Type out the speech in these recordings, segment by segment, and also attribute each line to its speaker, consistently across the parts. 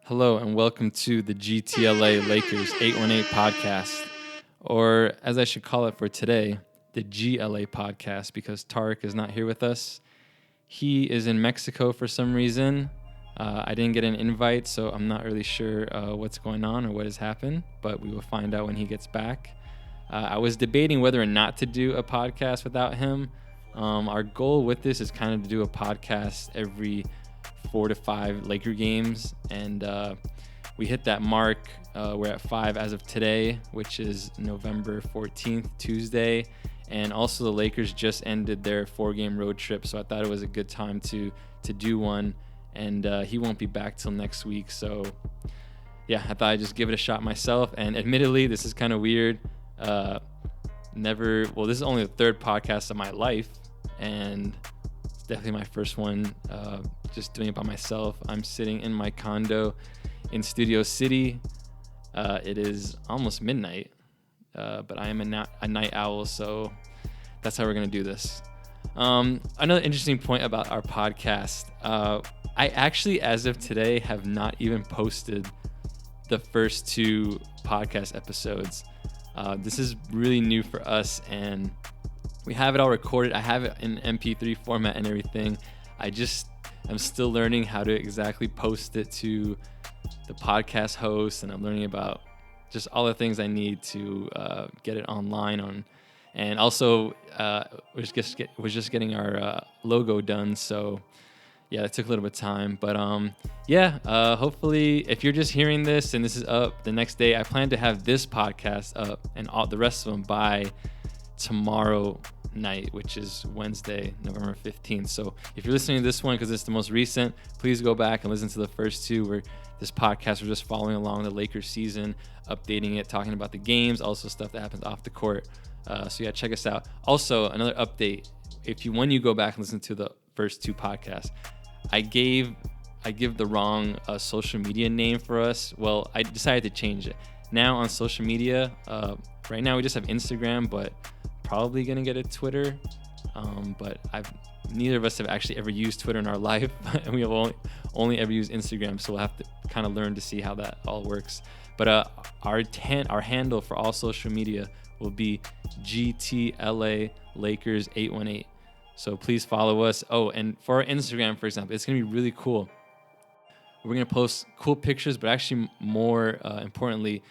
Speaker 1: Hello and welcome to the GTLA Lakers 818 podcast, or as I should call it for today, the GLA podcast, because Tarek is not here with us. He is in Mexico for some reason. I didn't get an invite, so I'm not really sure what's going on or what has happened, but we will find out when he gets back. I was debating whether or not to do a podcast without him. Our goal with this is kind of to do a podcast every 4 to 5 Laker games, and we hit that mark. We're at 5 as of today, which is November 14th, Tuesday, and also the Lakers just ended their 4-game road trip, so I thought it was a good time to do one, and he won't be back till next week, so yeah, I thought I'd just give it a shot myself. And admittedly, this is kind of weird. This is only the 3rd podcast of my life, and it's definitely my first one just doing it by myself. I'm sitting in my condo in Studio City. It is almost midnight, but I am a night owl, so that's how we're going to do this. Another interesting point about our podcast, I actually, as of today, have not even posted the first 2 podcast episodes. This is really new for us, and we have it all recorded. I have it in MP3 format and everything. I'm still learning how to exactly post it to the podcast host, and I'm learning about just all the things I need to get it online on. And also, we're just getting our logo done, so yeah, it took a little bit of time. But hopefully, if you're just hearing this and this is up the next day, I plan to have this podcast up and all the rest of them by tomorrow night, which is Wednesday, November 15th. So if you're listening to this one because it's the most recent, please go back and listen to the first 2 where this podcast, we're just following along the Lakers season, updating it, talking about the games, also stuff that happens off the court. So yeah, check us out. Also, another update, when you go back and listen to the first 2 podcasts, I give the wrong social media name for us. Well, I decided to change it. Now on social media, right now we just have Instagram, but probably gonna get a Twitter. But neither of us have actually ever used Twitter in our life, and we have only ever used Instagram. So we'll have to kind of learn to see how that all works. But our handle for all social media will be GTLA Lakers 818. So please follow us. Oh, and for our Instagram, for example, it's gonna be really cool. We're gonna post cool pictures, but actually more importantly,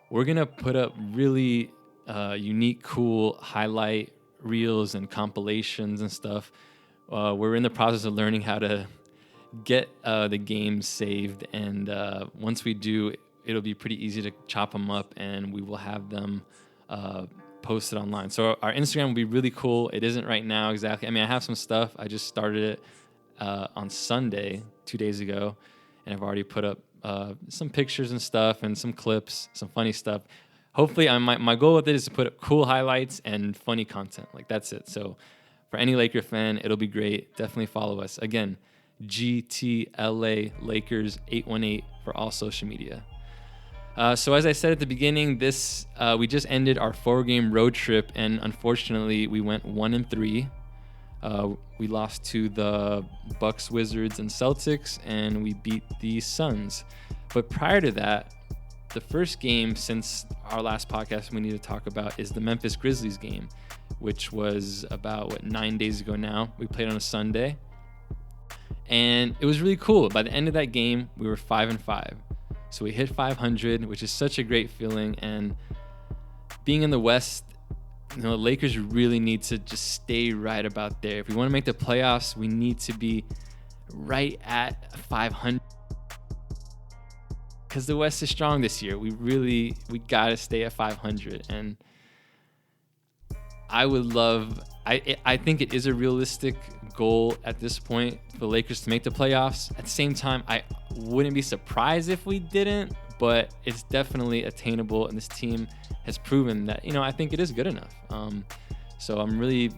Speaker 1: we're gonna put up really unique, cool highlight reels and compilations and stuff. We're in the process of learning how to get the games saved, and once we do, it'll be pretty easy to chop them up, and we will have them posted online. So our Instagram will be really cool. It isn't right now exactly. I mean, I have some stuff. I just started it on Sunday, 2 days ago, and I've already put up some pictures and stuff and some clips, some funny stuff. Hopefully, my goal with it is to put up cool highlights and funny content. Like, that's it. So for any Laker fan, it'll be great. Definitely follow us. Again, GTLA Lakers 818 for all social media. So as I said at the beginning, we just ended our 4-game road trip, and unfortunately, we went 1-3. We lost to the Bucks, Wizards, and Celtics, and we beat the Suns. But prior to that, the first game since our last podcast we need to talk about is the Memphis Grizzlies game, which was about 9 days ago now. We played on a Sunday, and it was really cool. By the end of that game, we were 5-5. So we hit 500, which is such a great feeling. And being in the West, the Lakers really need to just stay right about there. If we want to make the playoffs, we need to be right at 500. Because the West is strong this year. We got to stay at 500. And I think it is a realistic goal at this point for the Lakers to make the playoffs. At the same time, I wouldn't be surprised if we didn't, but it's definitely attainable, and this team has proven that, I think it is good enough. So I'm really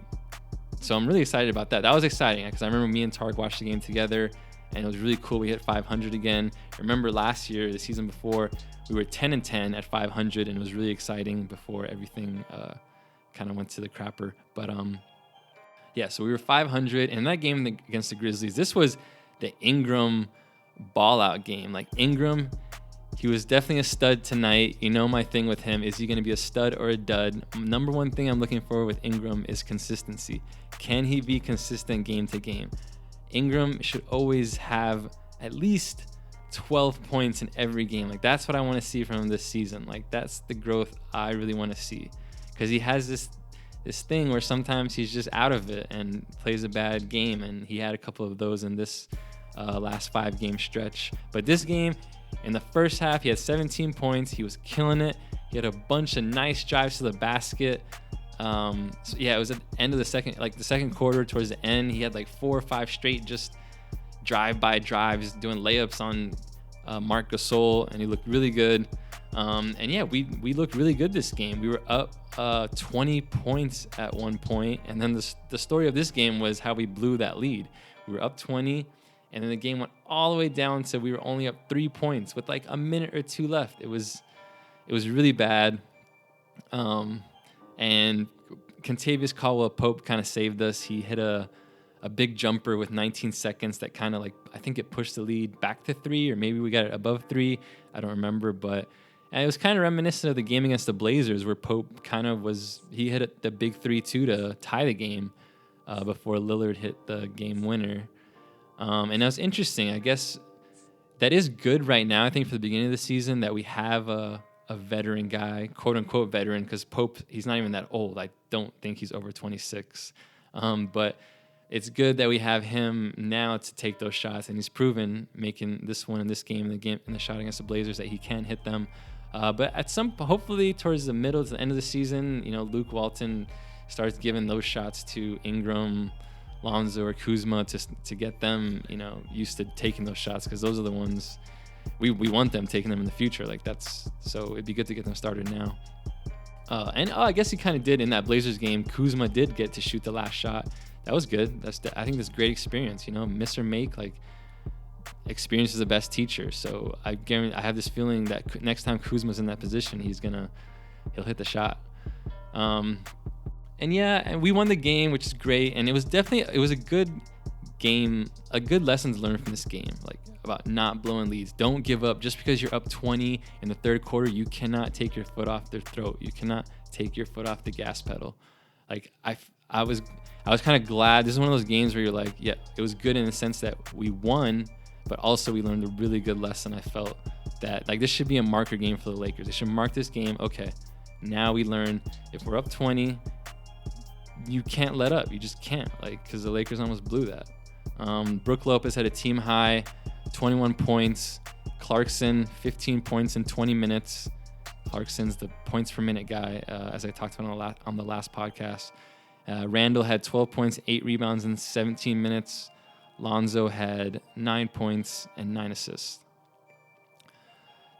Speaker 1: excited about that. That was exciting because I remember me and Tarek watched the game together, and it was really cool. We hit 500 again. Remember last year, the season before, we were 10-10 at 500, and it was really exciting before everything kind of went to the crapper. But so we were 500, and that game against the Grizzlies, this was the Ingram ball out game. Like Ingram, he was definitely a stud tonight. You know, my thing with him is he going to be a stud or a dud. Number one thing I'm looking for with Ingram is consistency. Can he be consistent game to game? Ingram should always have at least 12 points in every game. Like that's what I want to see from him this season. Like that's the growth I really want to see, because he has this thing where sometimes he's just out of it and plays a bad game, and he had a couple of those in this last 5-game stretch. But this game, in the first half, he had 17 points. He was killing it. He had a bunch of nice drives to the basket. So yeah, it was at the end of the second quarter, towards the end, he had like 4 or 5 straight just drive-by drives, doing layups on Marc Gasol, and he looked really good. And yeah, we looked really good this game. We were up 20 points at one point, and then the story of this game was how we blew that lead. We were up 20, and then the game went all the way down to we were only up 3 points with like a minute or 2 left. It was really bad. And Kentavious Caldwell-Pope kind of saved us. He hit a big jumper with 19 seconds that kind of like, I think it pushed the lead back to 3, or maybe we got it above 3. I don't remember, but it was kind of reminiscent of the game against the Blazers where Pope kind of he hit the big 3-2 to tie the game before Lillard hit the game winner. And that was interesting. I guess that is good right now, I think, for the beginning of the season, that we have a veteran guy, quote unquote veteran, because Pope, he's not even that old. I don't think he's over 26. But it's good that we have him now to take those shots, and he's proven, making this one in this game, in the shot against the Blazers, that he can hit them. But hopefully towards the middle to the end of the season, Luke Walton starts giving those shots to Ingram, Lonzo, or Kuzma to get them, used to taking those shots, because those are the ones we want them taking them in the future. So it'd be good to get them started now. I guess he kind of did in that Blazers game. Kuzma did get to shoot the last shot. That was good. I think that's great experience. Miss or make, like, experience is the best teacher. So I have this feeling that next time Kuzma's in that position, he'll hit the shot. And we won the game, which is great. And it was a good game, a good lesson to learn from this game, like about not blowing leads. Don't give up just because you're up 20 in the third quarter. You cannot take your foot off their throat. You cannot take your foot off the gas pedal. Like I was kind of glad. This is one of those games where you're like, yeah, it was good in the sense that we won, but also we learned a really good lesson. I felt that like this should be a marker game for the Lakers. They should mark this game. Okay, now we learn if we're up 20, you can't let up. You just can't, because the Lakers almost blew that. Brook Lopez had a team high 21 points. Clarkson 15 points in 20 minutes. Clarkson's the points per minute guy, as I talked about on the last podcast. Randall had 12 points, 8 rebounds in 17 minutes. Lonzo had 9 points and 9 assists.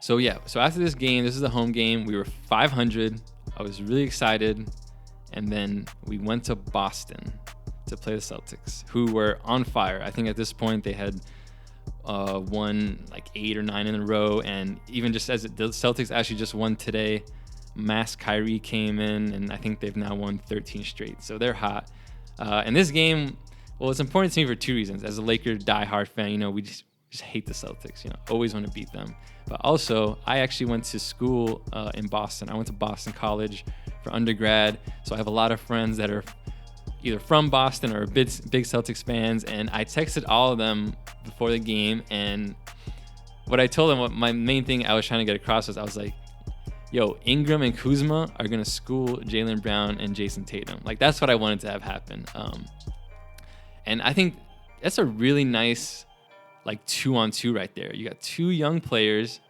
Speaker 1: So after this game, this is the home game. We were 500. I was really excited. And then we went to Boston to play the Celtics, who were on fire. I think at this point they had won like 8 or 9 in a row. And even just the Celtics actually just won today, Mass Kyrie came in, and I think they've now won 13 straight. So they're hot. And this game, well, it's important to me for 2 reasons. As a Lakers diehard fan, we just hate the Celtics, always want to beat them. But also, I actually went to school in Boston. I went to Boston College for undergrad. So I have a lot of friends that are either from Boston or big Celtics fans. And I texted all of them before the game. And what I told them, what my main thing I was trying to get across was, I was like, yo, Ingram and Kuzma are going to school Jaylen Brown and Jason Tatum. Like, that's what I wanted to have happen. And I think that's a really nice, 2-on-2 right there. You got 2 young players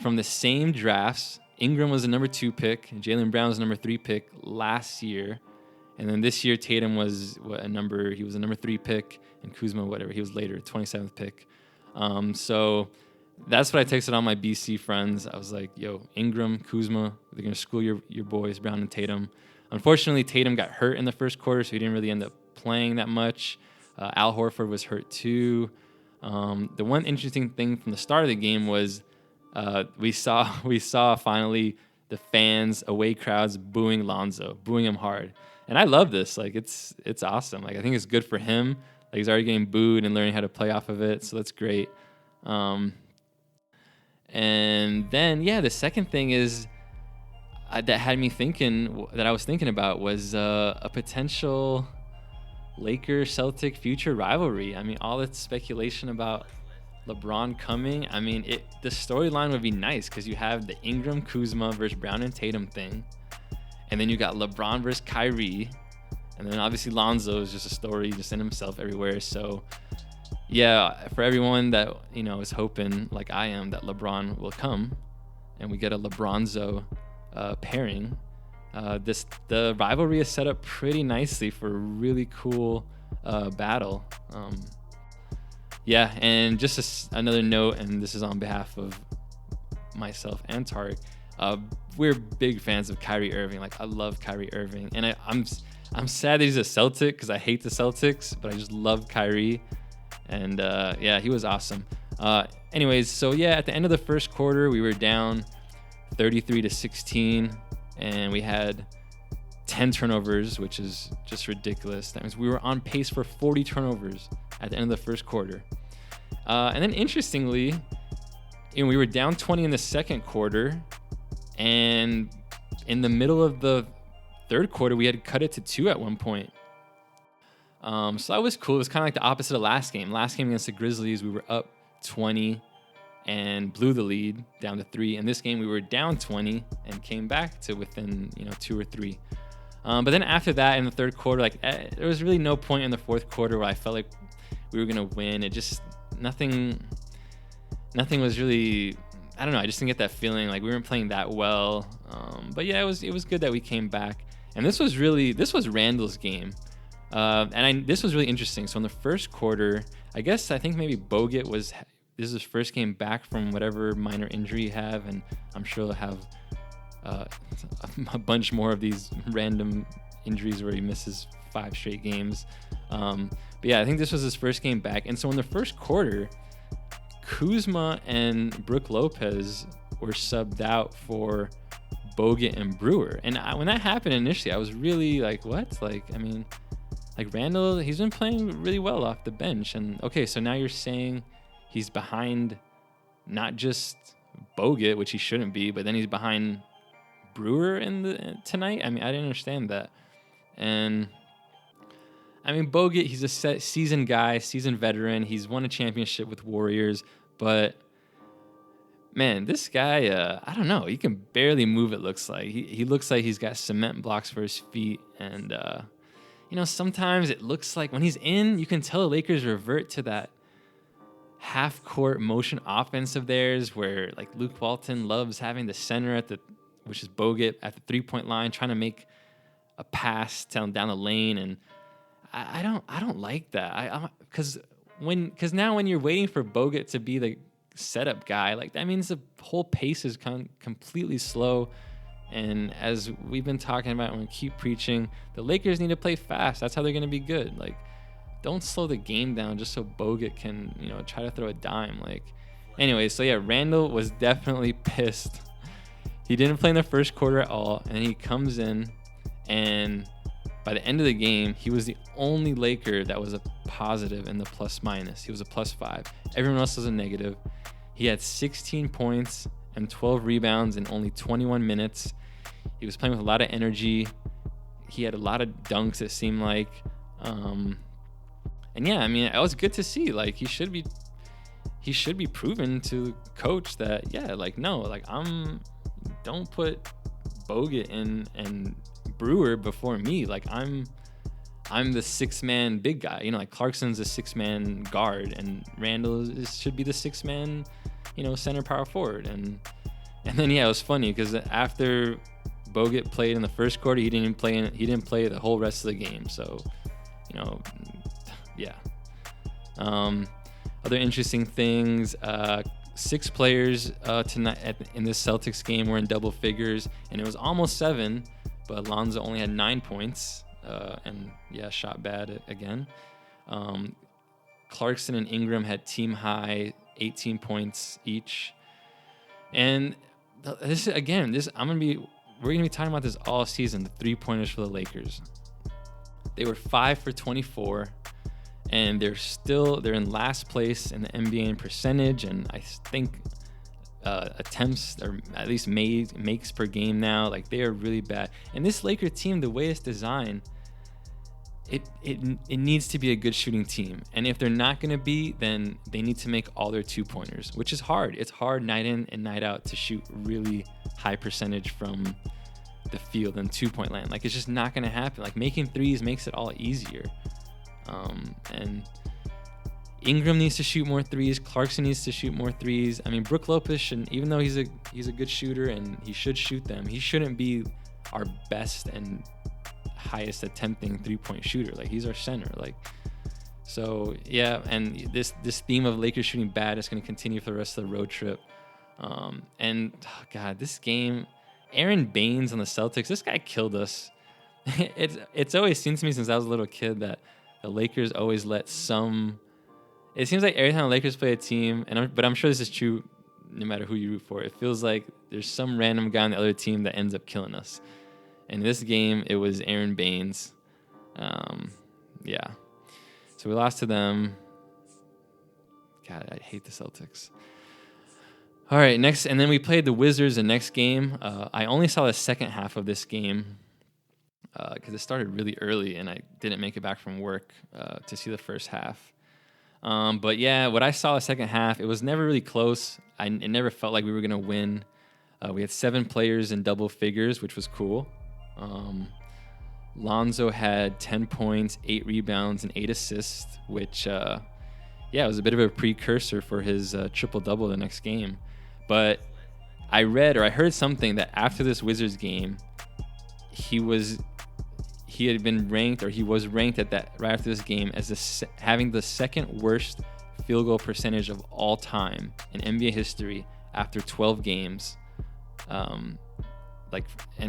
Speaker 1: from the same drafts. Ingram was the number 2 pick, and Jaylen Brown was the number 3 pick last year. And then this year, Tatum was he was a number 3 pick, and Kuzma, he was later, 27th pick. So that's what I texted all my BC friends. I was like, yo, Ingram, Kuzma, they're going to school your boys, Brown and Tatum. Unfortunately, Tatum got hurt in the first quarter, so he didn't really end up playing that much. Al Horford was hurt too. The one interesting thing from the start of the game was we saw finally the fans, away crowds booing Lonzo, booing him hard. And I love this. It's awesome. I think it's good for him. He's already getting booed and learning how to play off of it, so that's great. And then, the second thing is that had me thinking, that I was thinking about, was a potential Lakers-Celtic future rivalry. I mean, all that speculation about LeBron coming. I mean, the storyline would be nice because you have the Ingram, Kuzma versus Brown and Tatum thing. And then you got LeBron versus Kyrie. And then obviously Lonzo is just a story just in himself everywhere. So, for everyone that, is hoping, like I am, that LeBron will come and we get a LeBronzo pairing, the rivalry is set up pretty nicely for a really cool battle. And just another note, and this is on behalf of myself and Tariq, we're big fans of Kyrie Irving. Like, I love Kyrie Irving, and I'm sad that he's a Celtic because I hate the Celtics, but I just love Kyrie, and he was awesome. Anyways, so at the end of the first quarter, we were down 33-16, and we had 10 turnovers, which is just ridiculous. That means we were on pace for 40 turnovers at the end of the first quarter. And then interestingly, we were down 20 in the second quarter, and in the middle of the third quarter, we had cut it to 2 at one point. So that was cool. It was kind of like the opposite of last game. Last game against the Grizzlies, we were up 20 and blew the lead down to 3. In this game, we were down 20 and came back to within 2 or 3. But then after that, in the third quarter, there was really no point in the fourth quarter where I felt like we were gonna win. It just nothing was really. I don't know. I just didn't get that feeling like we weren't playing that well. But it was good that we came back. And this was Randall's game. This was really interesting. So in the first quarter, I think maybe Bogut this is his first game back from whatever minor injury he have, and I'm sure he'll have a bunch more of these random injuries where he misses 5 straight games. I think this was his first game back. And so in the first quarter, Kuzma and Brook Lopez were subbed out for Bogut and Brewer. And when that happened initially, I was really like, what? Randall, he's been playing really well off the bench. And okay, so now you're saying he's behind not just Bogut, which he shouldn't be, but then he's behind Brewer tonight? I didn't understand that. And Bogut, he's a seasoned guy, seasoned veteran. He's won a championship with Warriors, but man, this guy, I don't know. He can barely move, it looks like. He looks like he's got cement blocks for his feet. And, sometimes it looks like when he's in, you can tell the Lakers revert to that half-court motion offense of theirs where, Luke Walton loves having the center which is Bogut, at the three-point line, trying to make a pass down the lane. And I don't like that. Because now when you're waiting for Bogut to be the setup guy, that means the whole pace is completely slow. And as we've been talking about and we keep preaching, the Lakers need to play fast. That's how they're going to be good. Don't slow the game down just so Bogut can, try to throw a dime. Anyway, so Randall was definitely pissed. He didn't play in the first quarter at all, and he comes in, and by the end of the game, he was the only Laker that was a positive in the plus-minus. He was a +5. Everyone else was a negative. He had 16 points and 12 rebounds in only 21 minutes. He was playing with a lot of energy. He had a lot of dunks, it seemed like. It was good to see. He should be proven to coach that, don't put Bogut in and Brewer before me. I'm the 6-man big guy. Clarkson's a 6-man guard, and Randall should be the 6-man, center power forward. And then it was funny because after Bogut played in the first quarter, he didn't play the whole rest of the game. So, other interesting things. 6 players tonight in this Celtics game were in double figures, and it was almost 7, but Lonzo only had 9 points, and shot bad again. Clarkson and Ingram had team high 18 points each, and we're gonna be talking about this all season. The 3-pointers for the Lakers, they were 5 for 24, and they're in last place in the NBA in percentage, and I think attempts, or at least makes per game now. Like, they are really bad. And this Laker team, the way it's designed, it needs to be a good shooting team. And if they're not going to be, then they need to make all their 2-pointers, which is hard. It's hard night in and night out to shoot really high percentage from the field and 2-point land. Like, it's just not going to happen. Like, making threes makes it all easier. And Ingram needs to shoot more threes. Clarkson needs to shoot more threes. I mean, Brook Lopez, and even though he's a good shooter and he should shoot them, he shouldn't be our best and highest attempting 3-point shooter. Like, he's our center. Like, so yeah. And this theme of Lakers shooting bad is going to continue for the rest of the road trip. And God, this game, Aaron Baines on the Celtics, this guy killed us. It's always seemed to me since I was a little kid that the Lakers always let some. It seems like every time the Lakers play a team, but I'm sure this is true no matter who you root for, it feels like there's some random guy on the other team that ends up killing us. In this game, it was Aaron Baines. Yeah. So we lost to them. God, I hate the Celtics. All right, next, and then we played the Wizards the next game. I only saw the second half of this game because it started really early, and I didn't make it back from work to see the first half. But yeah, what I saw the second half, it was never really close. It never felt like we were going to win. We had 7 players in double figures, which was cool. Lonzo had 10 points, 8 rebounds, and 8 assists, which, it was a bit of a precursor for his triple-double the next game. But I heard something that after this Wizards game, he was ranked at that right after this game as having the second worst field goal percentage of all time in NBA history after 12 games. And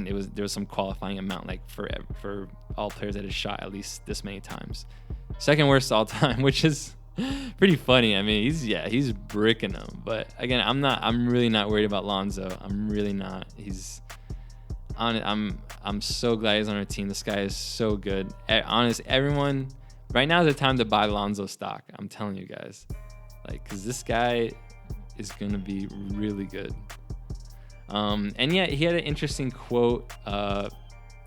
Speaker 1: there was some qualifying amount, like for all players that had shot at least this many times. Second worst all time, which is pretty funny. I mean, he's bricking them. But again, I'm really not worried about Lonzo. I'm really not. I'm so glad he's on our team. This guy is so good. Honest, everyone, right now is the time to buy Lonzo stock. I'm telling you guys, because this guy is gonna be really good. And yeah, he had an interesting quote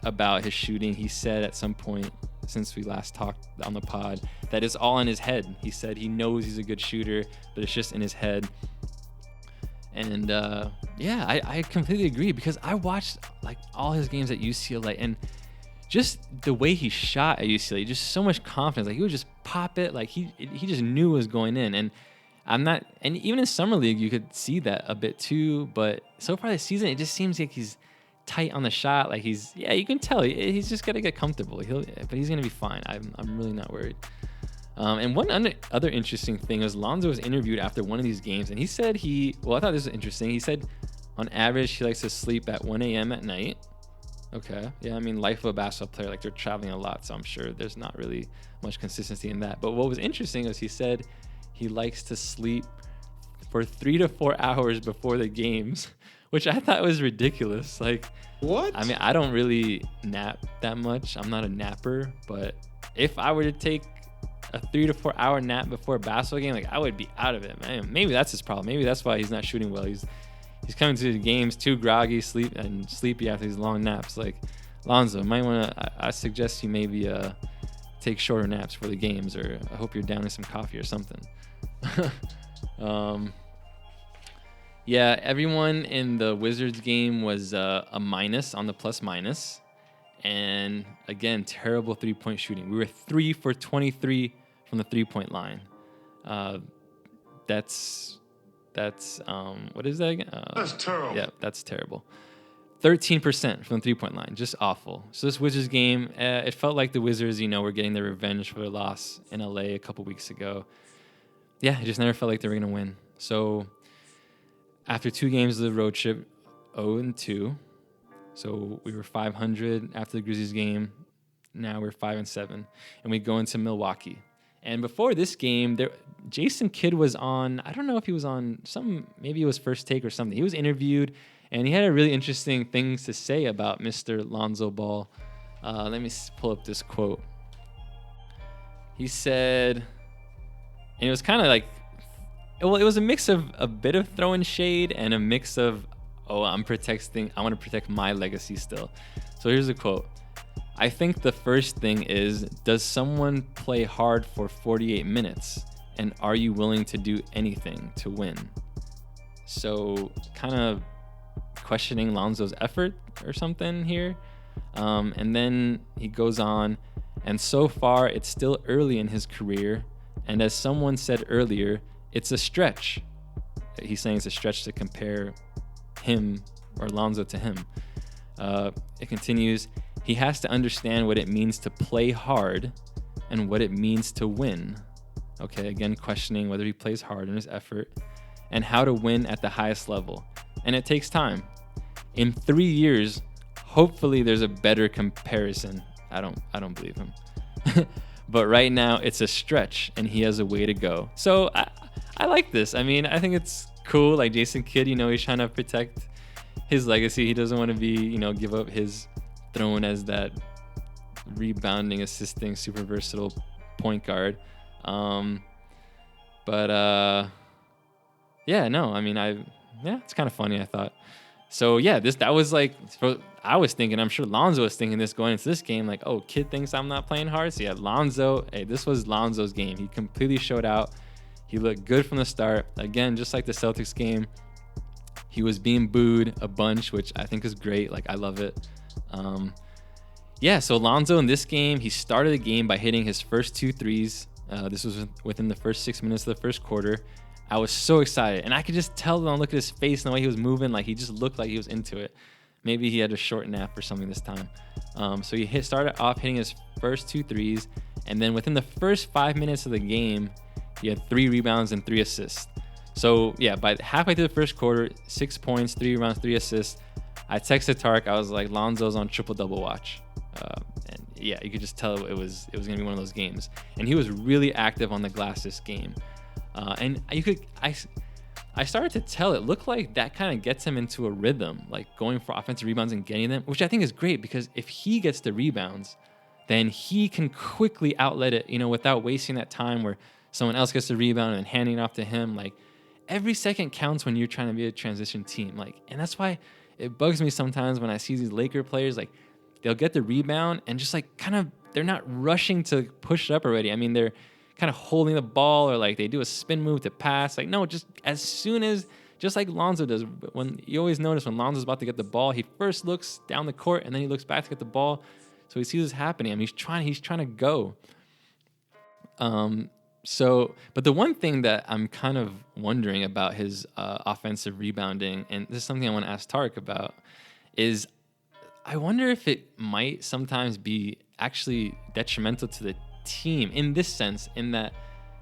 Speaker 1: about his shooting. He said at some point since we last talked on the pod that it's all in his head. He said he knows he's a good shooter, but it's just in his head. And I completely agree because I watched all his games at UCLA, and just the way he shot at UCLA, just so much confidence. Like, he would just pop it. Like, he just knew it was going in. And and even in summer league you could see that a bit too. But so far this season, it just seems like he's tight on the shot. Like, you can tell he's just got to get comfortable. But he's gonna be fine. I'm really not worried. And one other interesting thing was Lonzo was interviewed after one of these games, and he said I thought this was interesting. He said on average he likes to sleep at 1 a.m. at night. Okay. Yeah, I mean, life of a basketball player, they're traveling a lot, so I'm sure there's not really much consistency in that. But what was interesting was he said he likes to sleep for 3 to 4 hours before the games, which I thought was ridiculous. Like,
Speaker 2: what?
Speaker 1: I mean, I don't really nap that much. I'm not a napper, but if I were to take a 3 to 4 hour nap before a basketball game, I would be out of it, man. Maybe that's his problem. Maybe that's why he's not shooting well. He's coming to the games too groggy, sleepy after these long naps. Like, Lonzo, might want to. I suggest you maybe take shorter naps for the games, or I hope you're downing some coffee or something. Everyone in the Wizards game was a minus on the plus minus. And again, terrible 3-point shooting. We were 3 for 23 from the 3-point line. That's what is that again?
Speaker 2: That's terrible.
Speaker 1: Yeah, that's terrible. 13% from the 3-point line, just awful. So this Wizards game, it felt like the Wizards, were getting their revenge for their loss in LA a couple weeks ago. Yeah, it just never felt like they were gonna win. So after 2 games of the road trip, 0-2. So we were 500 after the Grizzlies game. Now we're 5-7, and we go into Milwaukee. And before this game, Jason Kidd was on. I don't know if he was on maybe it was First Take or something. He was interviewed, and he had a really interesting things to say about Mr. Lonzo Ball. Let me pull up this quote. He said, And it was kind of like, well, it was a mix of a bit of throwing shade and a mix of, I want to protect my legacy still. So here's a quote. I think the first thing is, does someone play hard for 48 minutes? And are you willing to do anything to win? So kind of questioning Lonzo's effort or something here. And then he goes on, and so far it's still early in his career. And as someone said earlier, it's a stretch. He's saying it's a stretch to compare him or Lonzo to him. It continues, he has to understand what it means to play hard and what it means to win. Okay, again, questioning whether he plays hard in his effort and how to win at the highest level. And it takes time. In 3 years, hopefully there's a better comparison. I don't believe him. But right now it's a stretch and he has a way to go. So I like this. I mean, I think it's cool. Like Jason Kidd, he's trying to protect his legacy. He doesn't want to be, give up his throne as that rebounding, assisting, super versatile point guard. It's kind of funny, I thought. So yeah, that was like, I was thinking, I'm sure Lonzo was thinking this going into this game, like, oh, Kid thinks I'm not playing hard. So yeah, this was Lonzo's game. He completely showed out. He looked good from the start. Again, just like the Celtics game, he was being booed a bunch, which I think is great. Like, I love it. So Lonzo in this game, he started the game by hitting his first 2 threes. This was within the first 6 minutes of the first quarter. I was so excited, and I could just tell on look at his face and the way he was moving, like he just looked like he was into it. Maybe he had a short nap or something this time. So he started off hitting his first 2 threes, and then within the first 5 minutes of the game, he had 3 rebounds and 3 assists. So yeah, by halfway through the first quarter, 6 points, 3 rebounds, 3 assists. I texted Tark. I was like, Lonzo's on triple-double watch. And yeah, you could just tell it was gonna be one of those games. And he was really active on the glass this game. I started to tell it looked like that kind of gets him into a rhythm, like going for offensive rebounds and getting them, which I think is great because if he gets the rebounds, then he can quickly outlet it, without wasting that time where someone else gets the rebound and handing it off to him. Like every second counts when you're trying to be a transition team. And that's why it bugs me sometimes when I see these Laker players, like they'll get the rebound and just like kind of, they're not rushing to push it up already. I mean, they're kind of holding the ball or like they do a spin move to pass. Like, no, just as soon as, just like Lonzo does, when you always notice when Lonzo's about to get the ball, he first looks down the court and then he looks back to get the ball. So he sees this happening. I mean, he's trying to go. But the one thing that I'm kind of wondering about his offensive rebounding, and this is something I want to ask Tarek about, is I wonder if it might sometimes be actually detrimental to the team in this sense, in that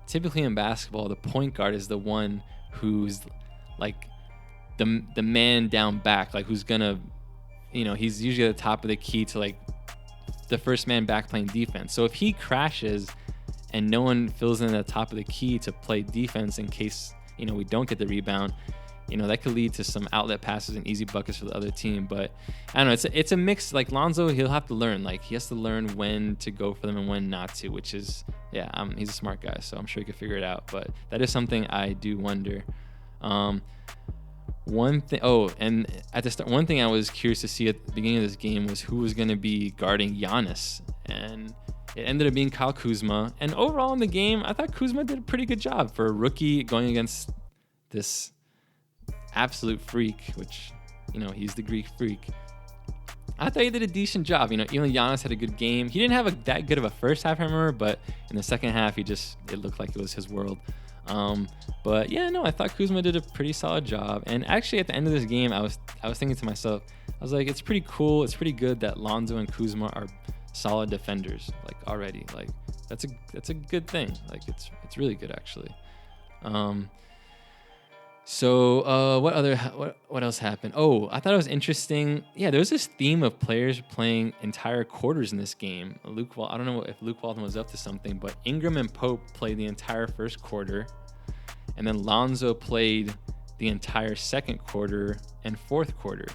Speaker 1: typically in basketball, the point guard is the one who's like the man down back, like who's gonna, he's usually at the top of the key to like the first man back playing defense. So if he crashes and no one fills in at the top of the key to play defense in case, we don't get the rebound, that could lead to some outlet passes and easy buckets for the other team. But I don't know, it's a mix. Like Lonzo, he'll have to learn. Like he has to learn when to go for them and when not to, which is, he's a smart guy, so I'm sure he could figure it out. But that is something I do wonder. One thing I was curious to see at the beginning of this game was who was going to be guarding Giannis. And it ended up being Kyle Kuzma. And overall in the game, I thought Kuzma did a pretty good job for a rookie going against this absolute freak, which, he's the Greek freak. I thought he did a decent job. Even Giannis had a good game. He didn't have that good of a first half, I remember, but in the second half, it looked like it was his world. I thought Kuzma did a pretty solid job. And actually, at the end of this game, I was thinking to myself, I was like, it's pretty cool. It's pretty good that Lonzo and Kuzma are solid defenders, like already. Like that's a good thing. Like it's really good actually. What else happened? Oh, I thought it was interesting. Yeah, there was this theme of players playing entire quarters in this game. I don't know if Luke Walton was up to something, but Ingram and Pope played the entire first quarter, and then Lonzo played the entire second quarter and fourth quarter.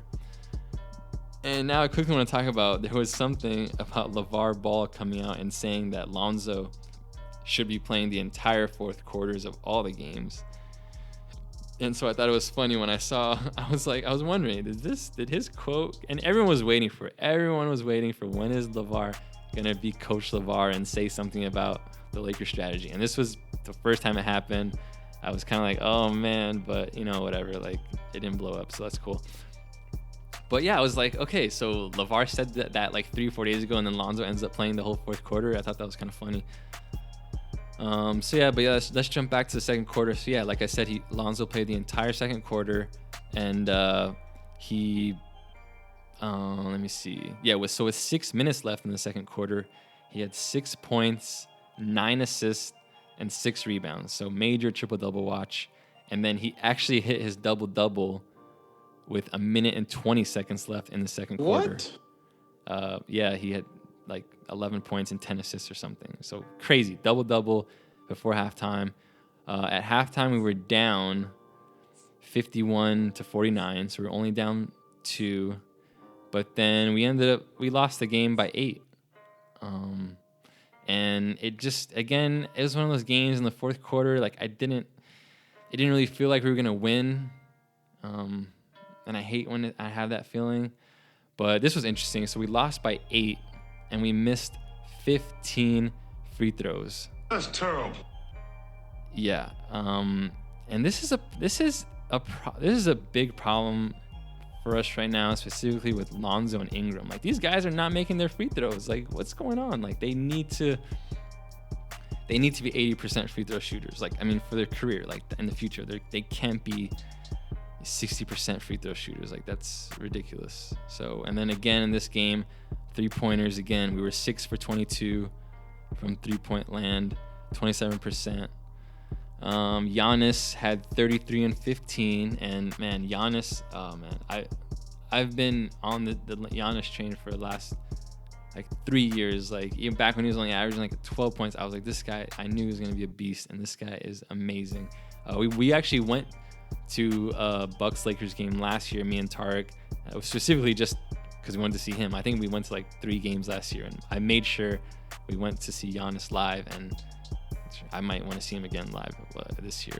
Speaker 1: And now I quickly want to talk about, there was something about LeVar Ball coming out and saying that Lonzo should be playing the entire fourth quarters of all the games. And so I thought it was funny when I was wondering, did his quote, and everyone was waiting for it. Everyone was waiting for when is LeVar going to be Coach LeVar and say something about the Lakers strategy. And this was the first time it happened. I was kind of like, oh man, but whatever, like it didn't blow up. So that's cool. But yeah, I was like, okay, so LeVar said that like 3-4 days ago, and then Lonzo ends up playing the whole fourth quarter. I thought that was kind of funny. Let's jump back to the second quarter. So yeah, like I said, Lonzo played the entire second quarter, and let me see. Yeah, with 6 minutes left in the second quarter, he had 6 points, 9 assists, and 6 rebounds. So major triple-double watch. And then he actually hit his double-double with 1 minute and 20 seconds left in the second quarter. What? Yeah, he had like 11 points and 10 assists or something. So crazy. Double-double before halftime. At halftime, we were down 51-49. So we were only down 2. But then we lost the game by 8. And it was one of those games in the fourth quarter. Like it didn't really feel like we were going to win. And I hate when I have that feeling. But this was interesting. So we lost by 8. And we missed 15 free throws.
Speaker 2: That's terrible.
Speaker 1: Yeah. And this is a big problem for us right now, specifically with Lonzo and Ingram. Like these guys are not making their free throws. Like what's going on? Like they need to be 80% free throw shooters. Like I mean, for their career, like in the future, they can't be 60% free throw shooters. Like that's ridiculous. So, and then again in this game, 3-pointers again. We were 6 for 22 from 3-point land, 27%. Giannis had 33 and 15, and man, Giannis, oh man, I've been on the Giannis train for the last like 3 years. Like even back when he was only averaging like 12 points, I was like, this guy, I knew he was gonna be a beast, and this guy is amazing. We actually went to Bucks Lakers game last year, me and Tarek, specifically just because we wanted to see him. I think we went to like 3 games last year, and I made sure we went to see Giannis live, and I might want to see him again live this year.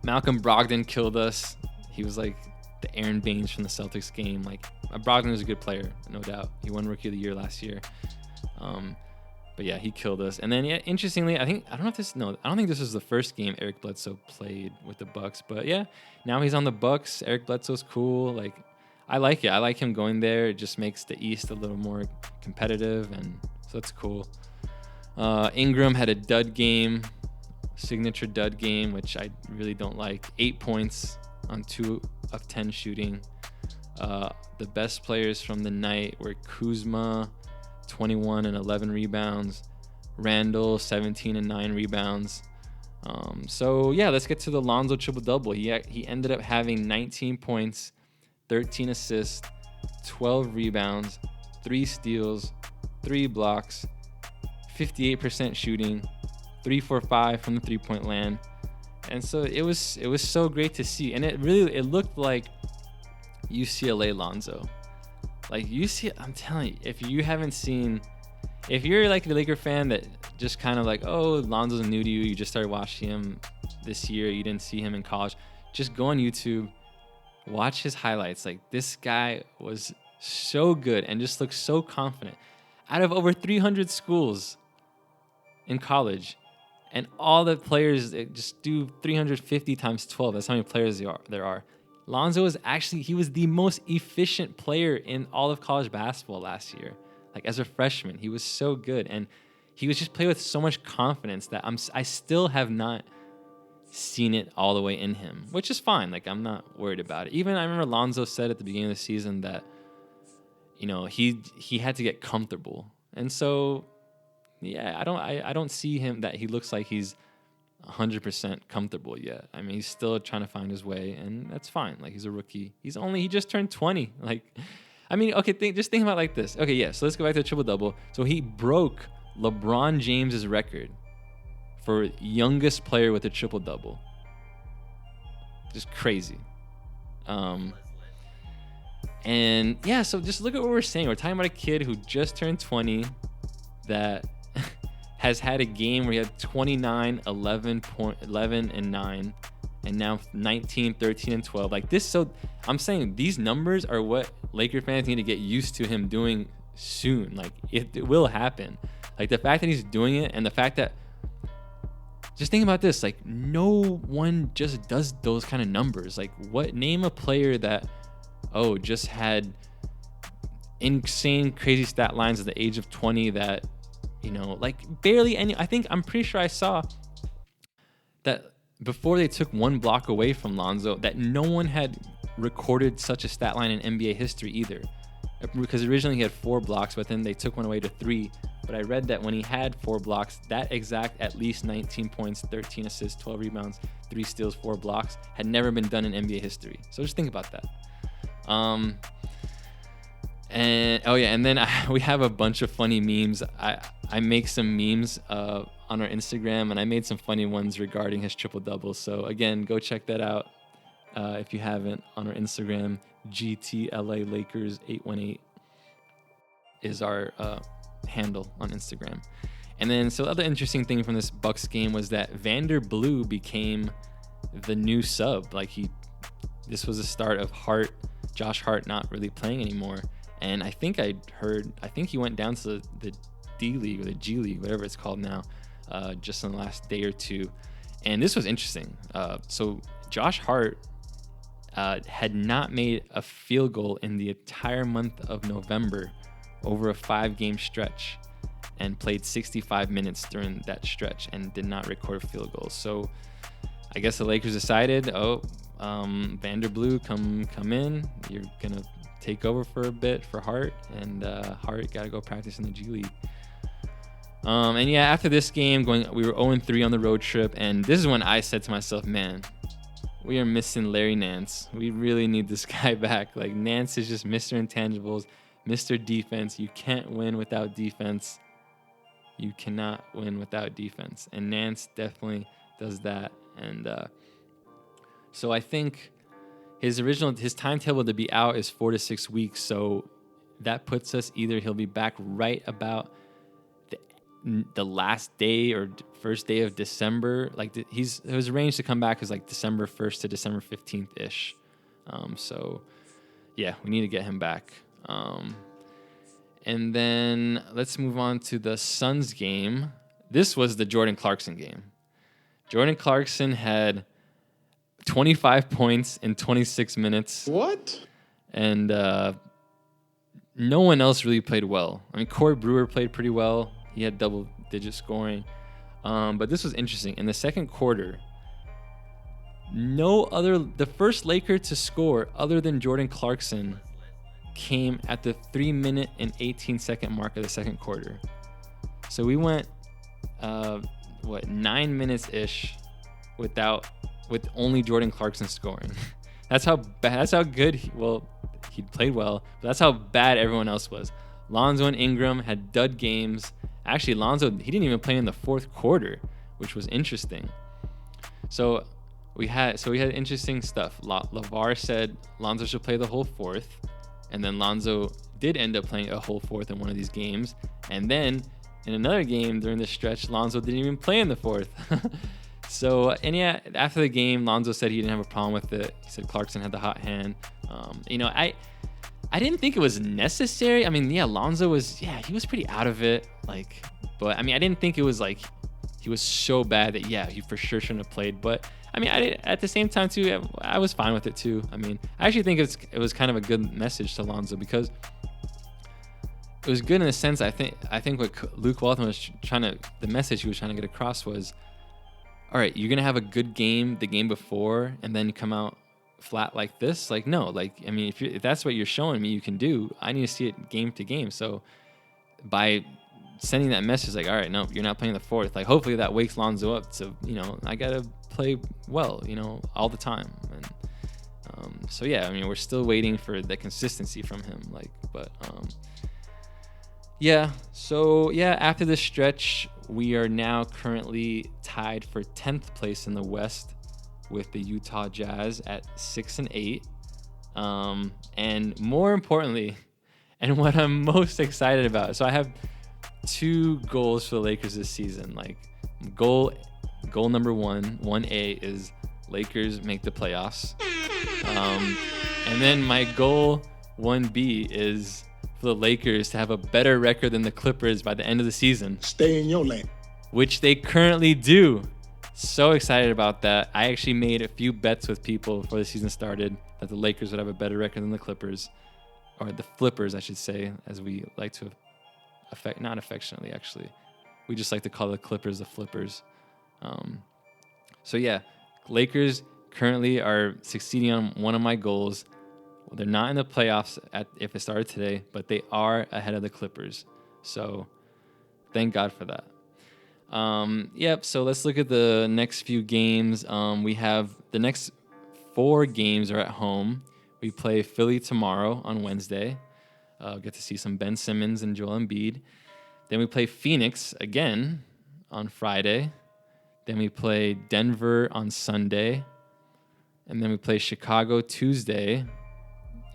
Speaker 1: Malcolm Brogdon killed us. He was like the Aaron Baines from the Celtics game. Like Brogdon is a good player, no doubt. He won Rookie of the Year last year. But yeah, he killed us. And then yeah, interestingly, I don't think this was the first game Eric Bledsoe played with the Bucks. But yeah, now he's on the Bucks. Eric Bledsoe's cool. Like I like it. I like him going there. It just makes the East a little more competitive, and so that's cool. Ingram had a dud game, signature dud game, which I really don't like. 8 points on 2 of 10 shooting. The best players from the night were Kuzma, 21 and 11 rebounds. Randall, 17 and 9 rebounds. So yeah, let's get to the Lonzo triple-double. He ended up having 19 points, 13 assists, 12 rebounds, 3 steals, 3 blocks, 58% shooting, 3 for 5 from the 3-point land. And so it was so great to see. And it looked like UCLA Lonzo. Like I'm telling you, if you're like a Laker fan that just kind of like, oh, Lonzo's new to you, you just started watching him this year, you didn't see him in college, just go on YouTube, watch his highlights. Like this guy was so good and just looked so confident. Out of over 300 schools in college, and all the players just do 350 times 12. That's how many players there are. Lonzo he was the most efficient player in all of college basketball last year. Like as a freshman, he was so good, and he was just playing with so much confidence that I still have not seen it all the way in him, which is fine. Like I'm not worried about it. Even I remember Lonzo said at the beginning of the season that, he had to get comfortable, and so yeah, I don't see him that he looks like he's 100% comfortable yet. I mean, he's still trying to find his way, and that's fine. Like he's a rookie. He just turned 20. Like, I mean, okay, just think about it like this. Okay, yeah. So let's go back to the triple-double. So he broke LeBron James's record for youngest player with a triple-double. Just crazy. And yeah, so just look at what we're saying. We're talking about a kid who just turned 20 that has had a game where he had 29, 11, and 9, and now 19, 13, and 12. Like this, so I'm saying these numbers are what Laker fans need to get used to him doing soon. Like it will happen. Like the fact that he's doing it, and the fact that, just think about this, like no one just does those kind of numbers. Like name a player that, just had insane, crazy stat lines at the age of 20 that, like barely any. I'm pretty sure I saw that before they took one block away from Lonzo, that no one had recorded such a stat line in NBA history either. Because originally he had 4 blocks, but then they took one away to 3. But I read that when he had 4 blocks, that exact at least 19 points, 13 assists, 12 rebounds, 3 steals, 4 blocks had never been done in NBA history. So just think about that. And then we have a bunch of funny memes. I make some memes on our Instagram, and I made some funny ones regarding his triple-double. So again, go check that out if you haven't, on our Instagram. GTLA Lakers 818 is our handle on Instagram. And then, so the other interesting thing from this Bucks game was that Vanderblue became the new sub. Like this was the start of Josh Hart not really playing anymore. And I think he went down to the D League or the G League, whatever it's called now, just in the last day or two. And this was interesting. So Josh Hart had not made a field goal in the entire month of November over a 5-game stretch, and played 65 minutes during that stretch and did not record field goals. So I guess the Lakers decided, Vanderblue, come in. You're going to take over for a bit for Hart, and Hart got to go practice in the G League. And yeah, after this game, we were 0-3 on the road trip, and this is when I said to myself, man, we are missing Larry Nance. We really need this guy back. Like, Nance is just Mr. Intangibles, Mr. Defense. You can't win without defense. You cannot win without defense. And Nance definitely does that. And so I think his timetable to be out is 4 to 6 weeks. So that puts us, either he'll be back right about the last day or first day of December. Like his range to come back is like December 1st to December 15th ish. So yeah, we need to get him back. And then let's move on to the Suns game. This was the Jordan Clarkson game. Jordan Clarkson had 25 points in 26 minutes.
Speaker 2: What?
Speaker 1: And no one else really played well. I mean, Corey Brewer played pretty well. He had double-digit scoring. But this was interesting. In the second quarter, the first Laker to score other than Jordan Clarkson came at the 3-minute and 18-second mark of the second quarter. So we went, 9 minutes-ish with only Jordan Clarkson scoring. That's how good he played well, but that's how bad everyone else was. Lonzo and Ingram had dud games. Actually, Lonzo, he didn't even play in the fourth quarter, which was interesting. So we had interesting stuff. LeVar said Lonzo should play the whole fourth, and then Lonzo did end up playing a whole fourth in one of these games. And then in another game during the stretch, Lonzo didn't even play in the fourth. So, and yeah, after the game, Lonzo said he didn't have a problem with it. He said Clarkson had the hot hand. I didn't think it was necessary. I mean, yeah, Lonzo he was pretty out of it. But I mean, I didn't think it was like he was so bad that, he for sure shouldn't have played. But I mean, at the same time too, I was fine with it too. I mean, I actually think it was kind of a good message to Lonzo, because it was good in a sense. I think what Luke Walton was the message he was trying to get across was, all right, you're gonna have a good game the game before, and then come out flat like this. Like, no, I mean, if that's what you're showing me you can do, I need to see it game to game. So by sending that message, like, all right, no, you're not playing the fourth, like, hopefully that wakes Lonzo up to, I gotta play well, all the time. And so yeah, I mean, we're still waiting for the consistency from him. So after this stretch, we are now currently tied for 10th place in the West with the Utah Jazz at 6-8. And more importantly, and what I'm most excited about, so I have 2 goals for the Lakers this season. Like goal number 1A is Lakers make the playoffs. And then my goal 1B is for the Lakers to have a better record than the Clippers by the end of the season.
Speaker 2: Stay in your lane.
Speaker 1: Which they currently do. So excited about that. I actually made a few bets with people before the season started that the Lakers would have a better record than the Clippers, or the Flippers, I should say, as we like to not affectionately, actually. We just like to call the Clippers the Flippers. So yeah, Lakers currently are succeeding on one of my goals. They're not in the playoffs if it started today, but they are ahead of the Clippers. So thank God for that. So let's look at the next few games. We have the next 4 games are at home. We play Philly tomorrow on Wednesday. Get to see some Ben Simmons and Joel Embiid. Then we play Phoenix again on Friday. Then we play Denver on Sunday. And then we play Chicago Tuesday.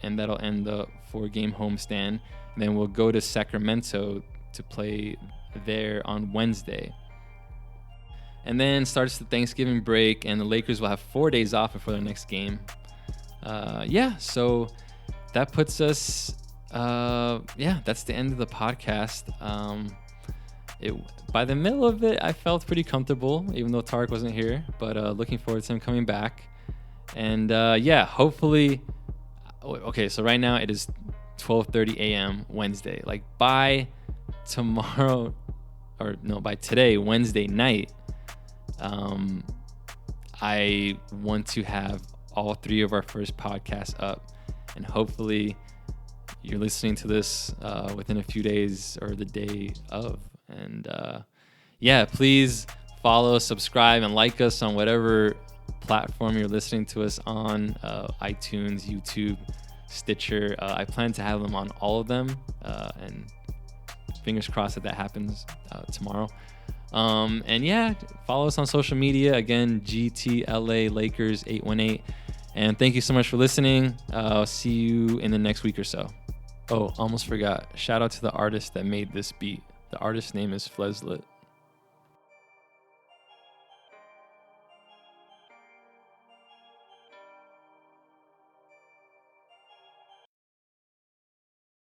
Speaker 1: And that'll end the 4-game homestand. And then we'll go to Sacramento to play there on Wednesday. And then starts the Thanksgiving break, and the Lakers will have 4 days off before their next game. So that puts us, that's the end of the podcast. By the middle of it, I felt pretty comfortable, even though Tarek wasn't here, but looking forward to him coming back. And hopefully, okay, so right now it is 12:30 a.m. Wednesday. Like by today, Wednesday night, I want to have all 3 of our first podcasts up, and hopefully you're listening to this within a few days or the day of. And please follow, subscribe, and like us on whatever platform you're listening to us on, iTunes, YouTube, Stitcher. I plan to have them on all of them, and fingers crossed that happens tomorrow. Follow us on social media. Again, GTLA Lakers 818. And thank you so much for listening. I'll see you in the next week or so. Oh, almost forgot. Shout out to the artist that made this beat. The artist's name is Fleslet.